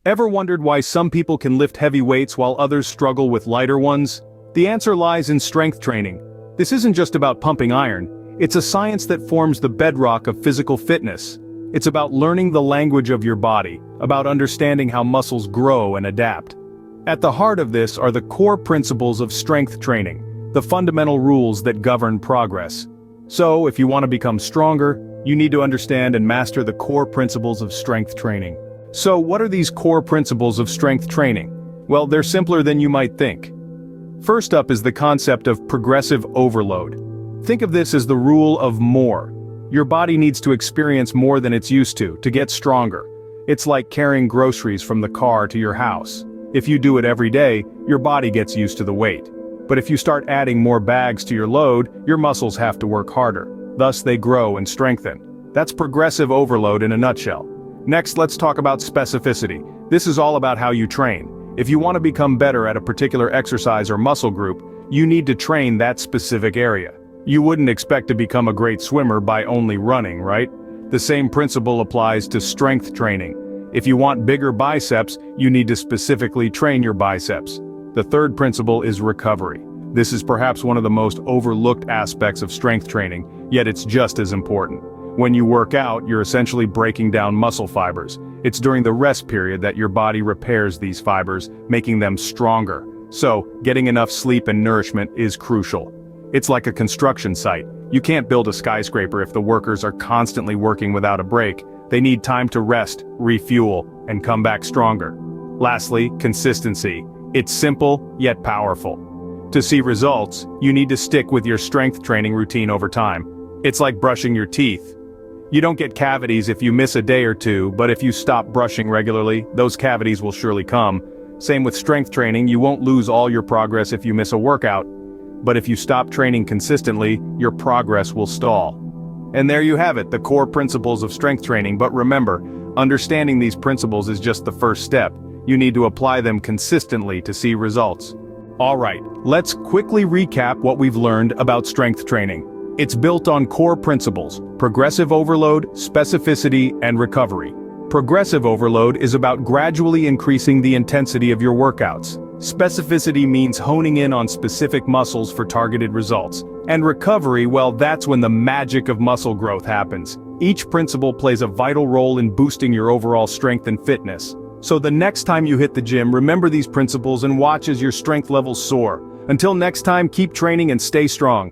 Ever wondered why some people can lift heavy weights while others struggle with lighter ones? The answer lies in strength training. This isn't just about pumping iron, it's a science that forms the bedrock of physical fitness. It's about learning the language of your body, about understanding how muscles grow and adapt. At the heart of this are the core principles of strength training, the fundamental rules that govern progress. So, if you want to become stronger, you need to understand and master the core principles of strength training. So, what are these core principles of strength training? Well, they're simpler than you might think. First up is the concept of progressive overload. Think of this as the rule of more. Your body needs to experience more than it's used to get stronger. It's like carrying groceries from the car to your house. If you do it every day, your body gets used to the weight. But if you start adding more bags to your load, your muscles have to work harder. Thus they grow and strengthen. That's progressive overload in a nutshell. Next, let's talk about specificity. This is all about how you train. If you want to become better at a particular exercise or muscle group, you need to train that specific area. You wouldn't expect to become a great swimmer by only running, right? The same principle applies to strength training. If you want bigger biceps, you need to specifically train your biceps. The third principle is recovery. This is perhaps one of the most overlooked aspects of strength training, yet it's just as important. When you work out, you're essentially breaking down muscle fibers. It's during the rest period that your body repairs these fibers, making them stronger. So, getting enough sleep and nourishment is crucial. It's like a construction site. You can't build a skyscraper if the workers are constantly working without a break. They need time to rest, refuel, and come back stronger. Lastly, consistency. It's simple, yet powerful. To see results, you need to stick with your strength training routine over time. It's like brushing your teeth. You don't get cavities if you miss a day or two, but if you stop brushing regularly, those cavities will surely come. Same with strength training, you won't lose all your progress if you miss a workout. But if you stop training consistently, your progress will stall. And there you have it, the core principles of strength training. But remember, understanding these principles is just the first step. You need to apply them consistently to see results. Alright, let's quickly recap what we've learned about strength training. It's built on core principles: progressive overload, specificity, and recovery. Progressive overload is about gradually increasing the intensity of your workouts. Specificity means honing in on specific muscles for targeted results. And recovery, well, that's when the magic of muscle growth happens. Each principle plays a vital role in boosting your overall strength and fitness. So the next time you hit the gym, remember these principles and watch as your strength levels soar. Until next time, keep training and stay strong.